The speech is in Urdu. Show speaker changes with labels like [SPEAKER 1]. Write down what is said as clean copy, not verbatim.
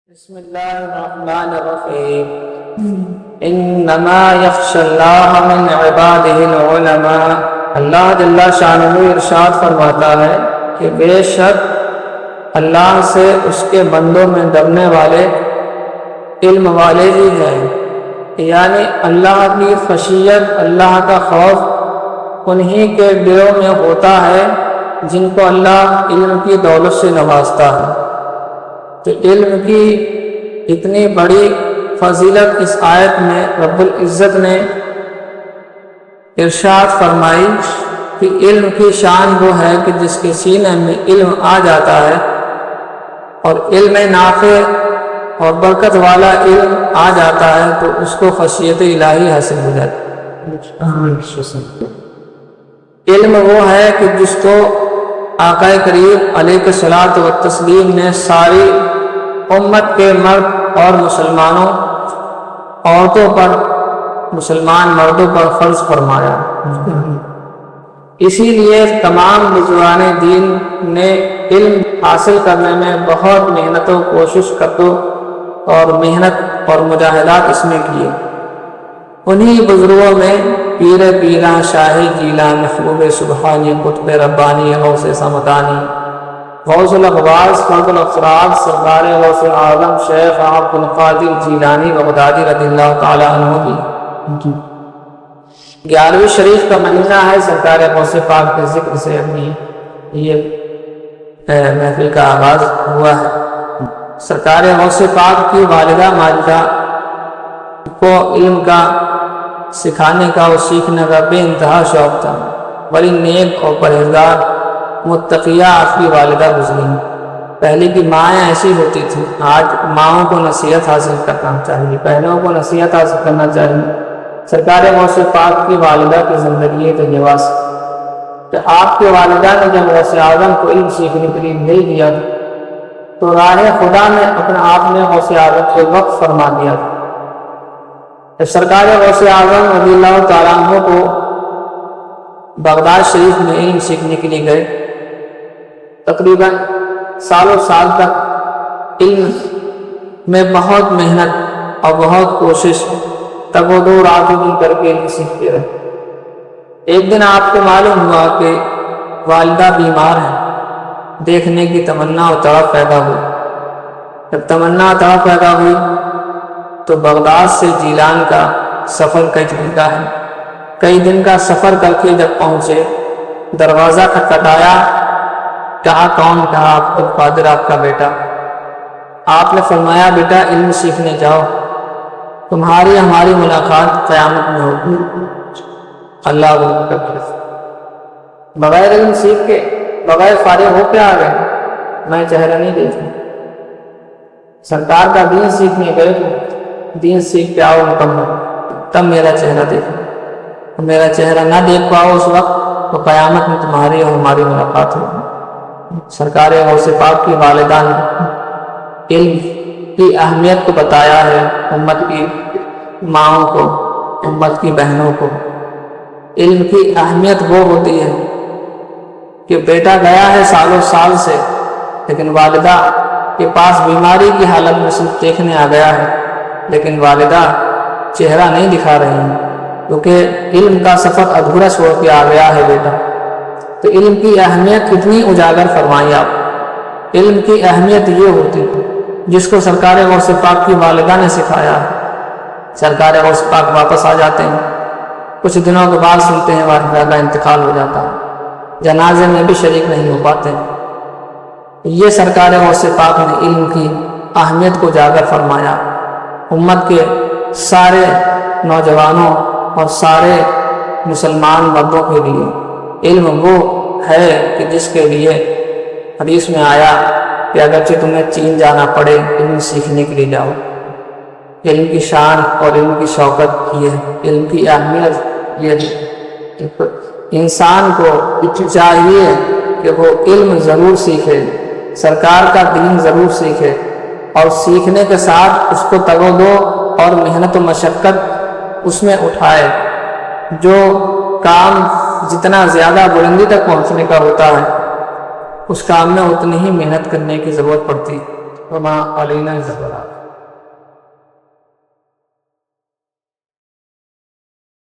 [SPEAKER 1] بسم اللہ الرحمن الرحیم انما یخشی اللہ من عبادہ العلماء۔ اللہ جل شانہ ارشاد فرماتا ہے کہ بے شک اللہ سے اس کے بندوں میں ڈرنے والے علم والے ہی ہیں، یعنی اللہ کی خشیت، اللہ کا خوف انہی کے دلوں میں ہوتا ہے جن کو اللہ علم کی دولت سے نوازتا ہے۔ تو علم کی اتنی بڑی فضیلت اس آیت میں رب العزت نے ارشاد فرمائی کہ علم کی شان وہ ہے کہ جس کے سینے میں علم آ جاتا ہے اور علم نافع اور برکت والا علم آ جاتا ہے تو اس کو خشیت الہی حاصل ہو جاتی ہے۔ علم وہ ہے کہ جس کو آقا کریم علیہ الصلاۃ والتسلیم نے ساری امت کے مرد اور مسلمانوں عورتوں پر، مسلمان مردوں پر فرض فرمایا۔ اسی لیے تمام بزرگان دین نے علم حاصل کرنے میں بہت محنت و کوشش کرتو اور محنت اور مجاہدات اس میں کیے۔ انہی بزرگوں میں پیر پیراں شاہ جیلان، محبوب سبحانی، قطب ربانی، غوث سمدانی، غوث الاغواث، فرد الافراد، سرکار غوث اعظم شیخ عبد القادر جیلانی بغدادی رضی اللہ تعالی عنہ کی 11ویں شریف کا مہینہ ہے۔ سرکار غوث پاک کے ذکر سے اپنی یہ محفل کا آغاز ہوا ہے۔ سرکار غوث پاک کی والدہ ماجدہ کو علم کا سکھانے کا اور سیکھنے کا بے انتہا شوق تھا۔ بڑی نیک اور پرہیزگار متقیہ آپ کی والدہ گزری۔ پہلے کی مائیں ایسی ہوتی تھیں، آج ماؤں کو نصیحت حاصل کرنا چاہیے، بہنوں کو نصیحت حاصل کرنا چاہیے۔ سرکار غوث پاک کی والدہ کی زندگی تجربہ سے کہ آپ کے والدہ نے جب غوث اعظم کو علم سیکھنے کے لیے بھیج دیا تو راہ خدا میں اپنے آپ نے غوث اعظم کو وقف فرما دیا تھا۔ جب سرکار غوث اعظم رضی اللہ تعالیٰ عنہ کو بغداد شریف میں علم سیکھنے کے لیے گئے، تقریباً سالوں سال تک علم میں بہت محنت اور بہت کوشش، تگ و دو رات دن کر کے علم سیکھتے رہے۔ ایک دن آپ کو معلوم ہوا کہ والدہ بیمار ہیں، دیکھنے کی تمنا اور طرف پیدا ہوئی۔ جب تمنا اور طرف پیدا ہوئی تو بغداد سے جیلان کا سفر کا ہے۔ کئی دن کا سفر کر کے جب پہنچے، دروازہ کھٹکھٹایا، کہا کون؟ کہا عبد القادر آپ کا بیٹا۔ آپ نے فرمایا بیٹا علم سیکھنے جاؤ، تمہاری ہماری ملاقات قیامت میں ہوگی۔ اللہ اکبر۔ بغیر علم سیکھ کے، بغیر فارغ ہو کے آ گئے، میں چہرہ نہیں دیکھا۔ سرکار کا دین سیکھنے گئے تو دین سیکھ کے آؤ مکمل، تب میرا چہرہ دیکھو۔ میرا چہرہ نہ دیکھ پاؤ اس وقت تو قیامت میں تمہاری اور ہماری ملاقات ہوگی۔ سرکار غوث پاک کی والدہ نے علم کی اہمیت کو بتایا ہے امت کی ماؤں کو، امت کی بہنوں کو۔ علم کی اہمیت وہ ہوتی ہے کہ بیٹا گیا ہے سالوں سال سے، لیکن والدہ کے پاس بیماری کی حالت میں صرف دیکھنے آ گیا ہے، لیکن والدہ چہرہ نہیں دکھا رہی ہیں کیونکہ علم کا سفر ادھورا چھوڑ کے آ گیا ہے بیٹا۔ تو علم کی اہمیت کتنی اجاگر فرمائی آپ۔ علم کی اہمیت یہ ہوتی ہے جس کو سرکار غوث پاک کی والدہ نے سکھایا ہے۔ سرکار غوث پاک واپس آ جاتے ہیں، کچھ دنوں کے بعد سنتے ہیں والدہ کا انتقال ہو جاتا ہے، جنازے میں بھی شریک نہیں ہو پاتے۔ یہ سرکار غوث پاک نے علم کی اہمیت کو اجاگر فرمایا۔ امت کے سارے نوجوانوں اور سارے مسلمان مردوں کے لیے علم وہ ہے کہ جس کے لیے حدیث میں آیا کہ اگرچہ تمہیں چین جانا پڑے علم سیکھنے کے لیے جاؤ۔ علم کی شان اور علم کی شوکت یہ ہے، علم کی اہمیت یہ ہے۔ انسان کو چاہیے کہ وہ علم ضرور سیکھے، سرکار کا دین ضرور سیکھے، اور سیکھنے کے ساتھ اس کو تگ و دو اور محنت و مشقت اس میں اٹھائے۔ جو کام جتنا زیادہ بلندی تک پہنچنے کا ہوتا ہے اس کام میں اتنی ہی محنت کرنے کی ضرورت پڑتی ہے۔ وما علینا البلاغ۔